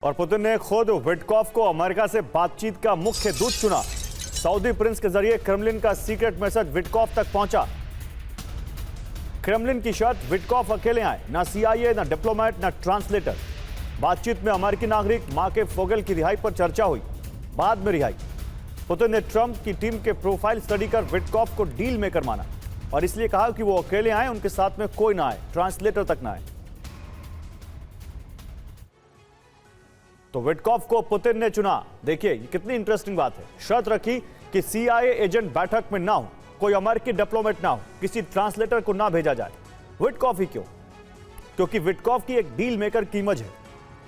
और पुतिन ने खुद विटकॉफ को अमेरिका से बातचीत का मुख्य दूत चुना। सऊदी प्रिंस के जरिए क्रेमलिन का सीक्रेट मैसेज विटकॉफ तक पहुंचा। क्रेमलिन की शर्त विटकॉफ अकेले आए, ना सीआईए, ना डिप्लोमेट, ना ट्रांसलेटर। बातचीत में अमेरिकी नागरिक मार्क फोगल की रिहाई पर चर्चा हुई, बाद में रिहाई। पुतिन ने ट्रंप की टीम के प्रोफाइल स्टडी कर विटकॉफ को डील मेकर माना और इसलिए कहा कि वो अकेले आए, उनके साथ में कोई ना आए, ट्रांसलेटर तक ना आए। तो विटकॉफ को पुतिन ने चुना। देखिए ये कितनी इंटरेस्टिंग बात है। शर्त रखी कि सीआईए एजेंट बैठक में ना हो, कोई अमेरिकी डिप्लोमेट ना हो, किसी ट्रांसलेटर को ना भेजा जाए। विटकॉफ ही क्यों? क्योंकि विटकॉफ की एक डील मेकर की इमेज है।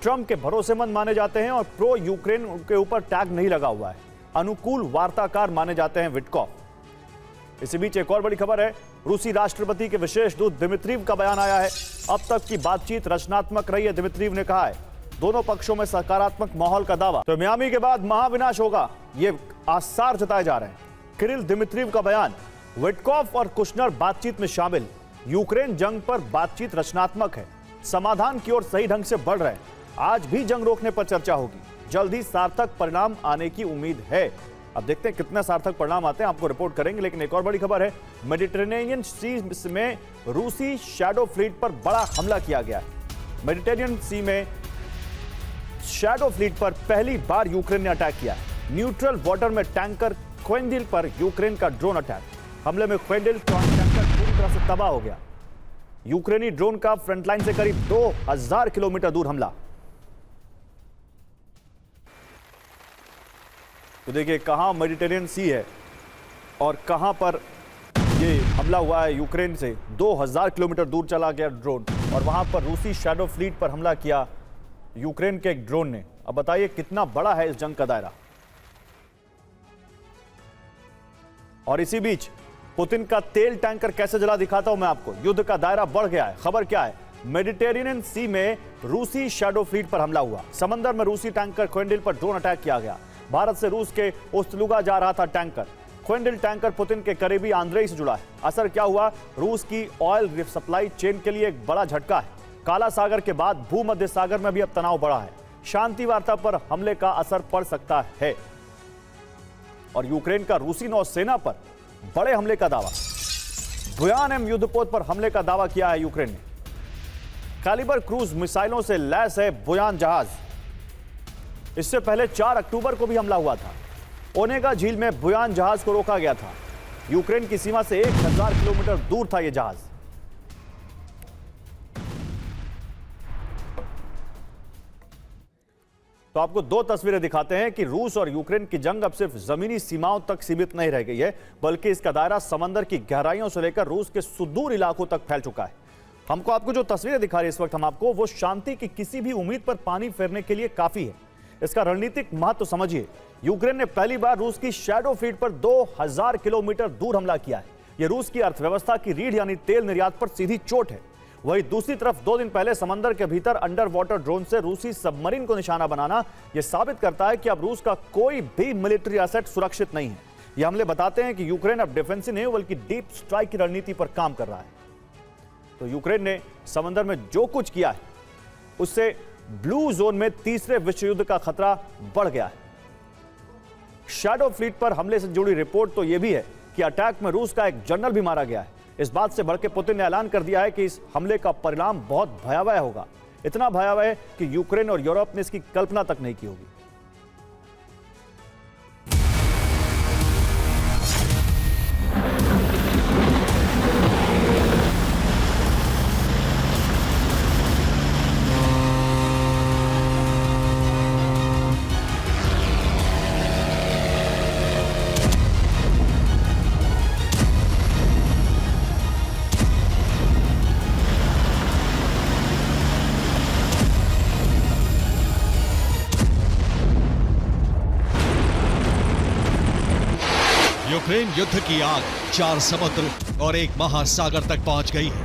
ट्रंप के भरोसेमंद माने जाते हैं और प्रो यूक्रेन के ऊपर टैग नहीं लगा हुआ है। अनुकूल वार्ताकार माने जाते हैं विटकॉफ। इसी बीच एक और बड़ी खबर है। रूसी राष्ट्रपति के विशेष दूत दिमित्रीव का बयान आया है। अब तक की बातचीत रचनात्मक रही है, दिमित्रीव ने कहा है। दोनों पक्षों में सकारात्मक माहौल का दावा। तो मियामी के बाद महाविनाश होगा, ये आसार जताए जा रहे हैं। किरिल दिमित्रीव का बयान। विटकॉफ और कुशनर बातचीत में शामिल। यूक्रेन जंग पर बातचीत रचनात्मक है, समाधान की ओर सही ढंग से बढ़ रहे हैं। आज भी जंग रोकने पर चर्चा होगी। जल्द ही सार्थक परिणाम आने की उम्मीद है। अब देखते हैं कितने सार्थक परिणाम आते हैं, आपको रिपोर्ट करेंगे। लेकिन एक और बड़ी खबर है। मेडिटेरेनियन सी में रूसी शैडो फ्लीट पर बड़ा हमला किया गया है। मेडिटेरेनियन सी में शैडो फ्लीट पर पहली बार यूक्रेन ने अटैक किया है। न्यूट्रल वाटर में टैंकर क्वेंडिल पर यूक्रेन का ड्रोन अटैक। हमले में क्वेंडिल टैंकर पूरी तरह से तबाह हो गया। यूक्रेनी ड्रोन का फ्रंटलाइन से करीब 2000 किलोमीटर दूर हमला। तो देखिए कहां मेडिटेरेनियन सी है और कहां पर ये हमला हुआ है। यूक्रेन से 2000 किलोमीटर दूर चला गया ड्रोन और वहां पर रूसी शैडो फ्लीट पर हमला किया यूक्रेन के एक ड्रोन ने। अब बताइए कितना बड़ा है इस जंग का दायरा। और इसी बीच पुतिन का तेल टैंकर कैसे जला दिखाता हूं मैं आपको। युद्ध का दायरा बढ़ गया है। खबर क्या है? मेडिटेरेनियन सी में रूसी शैडो फ्लीट पर हमला हुआ। समंदर में रूसी टैंकर क्वेंडिल पर ड्रोन अटैक किया गया। भारत से रूस के उस्तलुगा जा रहा था टैंकर। क्वेंडिल टैंकर पुतिन के करीबी आंद्रेई से जुड़ा है। असर क्या हुआ? रूस की ऑयल सप्लाई चेन के लिए एक बड़ा झटका है। काला सागर के बाद भूमध्य सागर में भी अब तनाव बढ़ा है। शांति वार्ता पर हमले का असर पड़ सकता है। और यूक्रेन का रूसी नौसेना पर बड़े हमले का दावा। बुयान युद्धपोत पर हमले का दावा किया है यूक्रेन ने। कैलिबर क्रूज मिसाइलों से लैस है बुयान जहाज। इससे पहले 4 अक्टूबर को भी हमला हुआ था। ओनेगा झील में बुयान जहाज को रोका गया था। यूक्रेन की सीमा से 1000 किलोमीटर दूर था यह जहाज। तो आपको 2 तस्वीरें दिखाते हैं कि रूस और यूक्रेन की जंग अब सिर्फ जमीनी सीमाओं तक सीमित नहीं रह गई है, बल्कि इसका दायरा समंदर की गहराइयों से लेकर रूस के सुदूर इलाकों तक फैल चुका है। आपको जो तस्वीरें दिखा रहे हैं इस वक्त हम आपको, वो शांति की किसी भी उम्मीद पर पानी फेरने के लिए काफी है। इसका रणनीतिक महत्व समझिए। यूक्रेन ने पहली बार रूस की शैडो फ्लीट पर 2000 किलोमीटर दूर हमला किया है। यह रूस की अर्थव्यवस्था की रीढ़ यानी तेल निर्यात पर सीधी चोट है। वहीं दूसरी तरफ 2 दिन पहले समंदर के भीतर अंडर वाटर ड्रोन से रूसी सबमरीन को निशाना बनाना यह साबित करता है कि अब रूस का कोई भी मिलिट्री एसेट सुरक्षित नहीं है। यह हमले बताते हैं कि यूक्रेन अब डिफेंसिव नहीं बल्कि डीप स्ट्राइक की रणनीति पर काम कर रहा है। तो यूक्रेन ने समंदर में जो कुछ किया है उससे ब्लू जोन में तीसरे विश्व युद्ध का खतरा बढ़ गया है। शैडो फ्लीट पर हमले से जुड़ी रिपोर्ट तो यह भी है कि अटैक में रूस का एक जनरल भी मारा गया है। इस बात से बढ़ के पुतिन ने ऐलान कर दिया है कि इस हमले का परिणाम बहुत भयावह होगा। इतना भयावह है कि यूक्रेन और यूरोप ने इसकी कल्पना तक नहीं की होगी। यूक्रेन युद्ध की आग 4 समुद्र और 1 महासागर तक पहुंच गई है।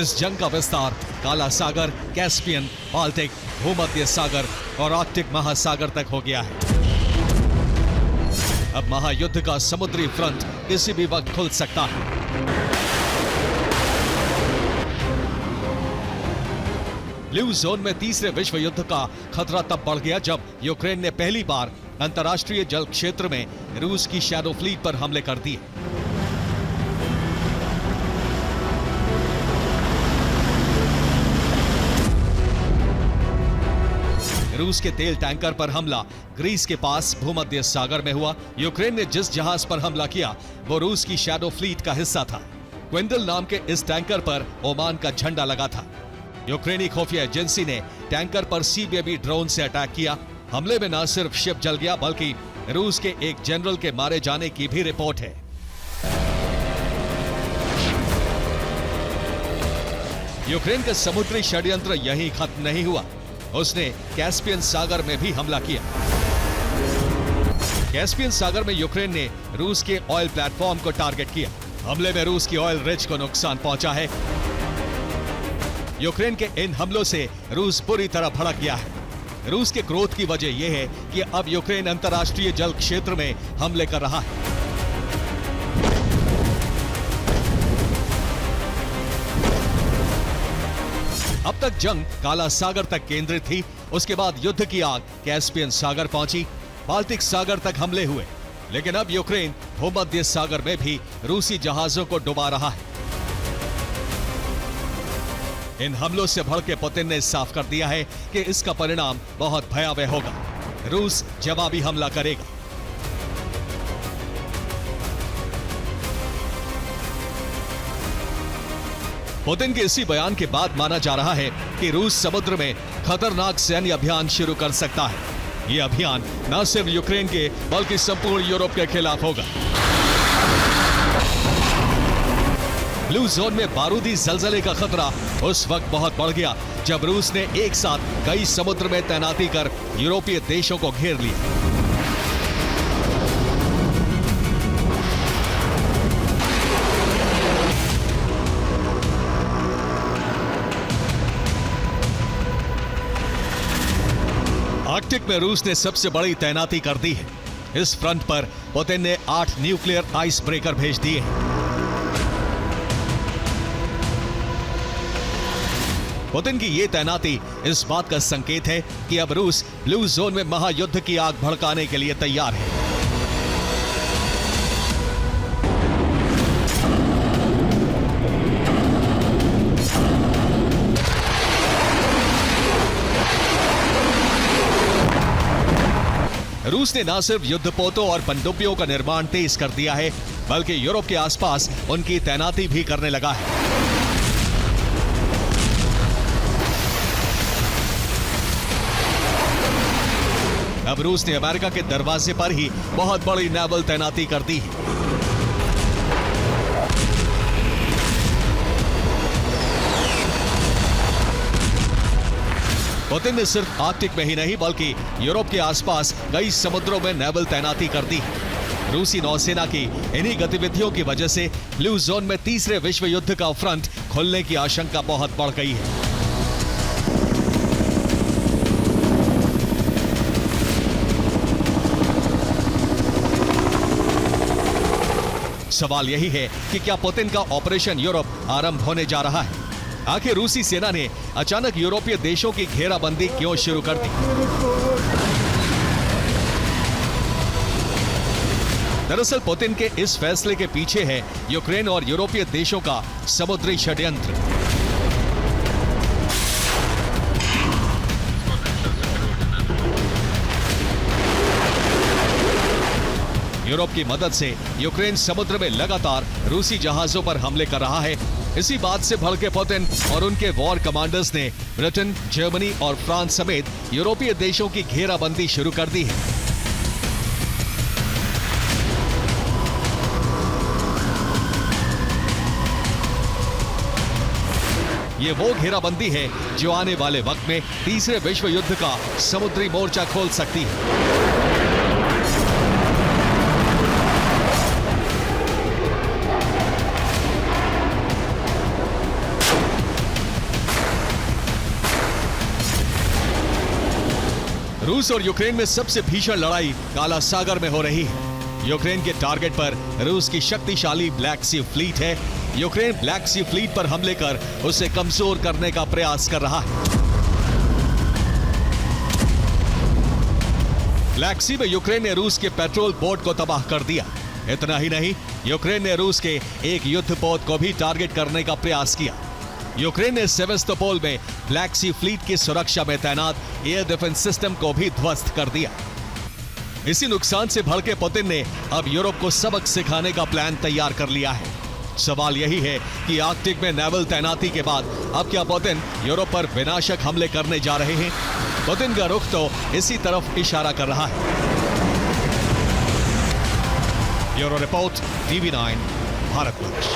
इस जंग का विस्तार काला सागर, कैस्पियन, बाल्टिक, भूमध्य सागर और आर्कटिक महासागर तक हो गया है। अब महायुद्ध का समुद्री फ्रंट किसी भी वक्त खुल सकता है। ब्लू जोन में तीसरे विश्व युद्ध का खतरा तब बढ़ गया जब यूक्रेन ने पहली बार अंतर्राष्ट्रीय जल क्षेत्र में रूस की शैडो फ्लीट पर हमले कर दिए। रूस के तेल टैंकर पर हमला ग्रीस के पास भूमध्य सागर में हुआ। यूक्रेन ने जिस जहाज पर हमला किया वो रूस की शैडो फ्लीट का हिस्सा था। क्विंडल नाम के इस टैंकर पर ओमान का झंडा लगा था। यूक्रेनी खुफिया एजेंसी ने टैंकर पर सीबीबी ड्रोन से अटैक किया। हमले में न सिर्फ शिप जल गया बल्कि रूस के एक जनरल के मारे जाने की भी रिपोर्ट है। यूक्रेन का समुद्री षड्यंत्र यहीं खत्म नहीं हुआ, उसने कैस्पियन सागर में भी हमला किया। कैस्पियन सागर में यूक्रेन ने रूस के ऑयल प्लेटफॉर्म को टारगेट किया। हमले में रूस की ऑयल रिच को नुकसान पहुंचा है। यूक्रेन के इन हमलों से रूस पूरी तरह भड़क गया है। रूस के क्रोध की वजह यह है कि अब यूक्रेन अंतर्राष्ट्रीय जल क्षेत्र में हमले कर रहा है। अब तक जंग काला सागर तक केंद्रित थी, उसके बाद युद्ध की आग कैस्पियन सागर पहुंची, बाल्टिक सागर तक हमले हुए, लेकिन अब यूक्रेन भूमध्य सागर में भी रूसी जहाजों को डुबा रहा है। इन हमलों से भड़के पुतिन ने साफ कर दिया है कि इसका परिणाम बहुत भयावह होगा। रूस जवाबी हमला करेगा। पुतिन के इसी बयान के बाद माना जा रहा है कि रूस समुद्र में खतरनाक सैन्य अभियान शुरू कर सकता है। यह अभियान न सिर्फ यूक्रेन के बल्कि संपूर्ण यूरोप के खिलाफ होगा। ब्लू जोन में बारूदी जलजले का खतरा उस वक्त बहुत बढ़ गया जब रूस ने एक साथ कई समुद्र में तैनाती कर यूरोपीय देशों को घेर लिया। आर्कटिक में रूस ने सबसे बड़ी तैनाती कर दी है। इस फ्रंट पर पुतिन ने 8 न्यूक्लियर आइस ब्रेकर भेज दिए हैं। पुतिन की ये तैनाती इस बात का संकेत है कि अब रूस ब्लू जोन में महायुद्ध की आग भड़काने के लिए तैयार है। रूस ने न सिर्फ युद्धपोतों और पनडुब्बियों का निर्माण तेज कर दिया है बल्कि यूरोप के आसपास उनकी तैनाती भी करने लगा है। अब रूस ने अमेरिका के दरवाजे पर ही बहुत बड़ी नेवल तैनाती कर दी है। पुतिन ने सिर्फ आर्कटिक में ही नहीं बल्कि यूरोप के आसपास कई समुद्रों में नेवल तैनाती कर दी है। रूसी नौसेना की इन्हीं गतिविधियों की वजह से ब्लू जोन में तीसरे विश्व युद्ध का फ्रंट खुलने की आशंका बहुत बढ़ गई है। सवाल यही है कि क्या पुतिन का ऑपरेशन यूरोप आरंभ होने जा रहा है? आखिर रूसी सेना ने अचानक यूरोपीय देशों की घेराबंदी क्यों शुरू कर दी? दरअसल पुतिन के इस फैसले के पीछे है यूक्रेन और यूरोपीय देशों का समुद्री षड्यंत्र। यूरोप की मदद से यूक्रेन समुद्र में लगातार रूसी जहाजों पर हमले कर रहा है। इसी बात से भड़के पुतिन और उनके वॉर कमांडर्स ने ब्रिटेन, जर्मनी और फ्रांस समेत यूरोपीय देशों की घेराबंदी शुरू कर दी है। ये वो घेराबंदी है जो आने वाले वक्त में तीसरे विश्व युद्ध का समुद्री मोर्चा खोल सकती है। रूस और यूक्रेन में सबसे भीषण लड़ाई काला सागर में हो रही है। यूक्रेन के टारगेट पर रूस की शक्तिशाली ब्लैक सी फ्लीट है। यूक्रेन ब्लैक सी फ्लीट पर हमले कर उसे कमजोर करने का प्रयास कर रहा है। ब्लैक सी में यूक्रेन ने रूस के पेट्रोल बोट को तबाह कर दिया। इतना ही नहीं, यूक्रेन ने रूस के एक युद्धपोत को भी टारगेट करने का प्रयास किया। यूक्रेन ने सेवेस्तोपोल में ब्लैक सी फ्लीट की सुरक्षा में तैनात एयर डिफेंस सिस्टम को भी ध्वस्त कर दिया। इसी नुकसान से भड़के पुतिन ने अब यूरोप को सबक सिखाने का प्लान तैयार कर लिया है। सवाल यही है कि आर्कटिक में नेवल तैनाती के बाद अब क्या पुतिन यूरोप पर विनाशक हमले करने जा रहे हैं? पुतिन का रुख तो इसी तरफ इशारा कर रहा है। Bureau report, TV9, Bharatvarsh.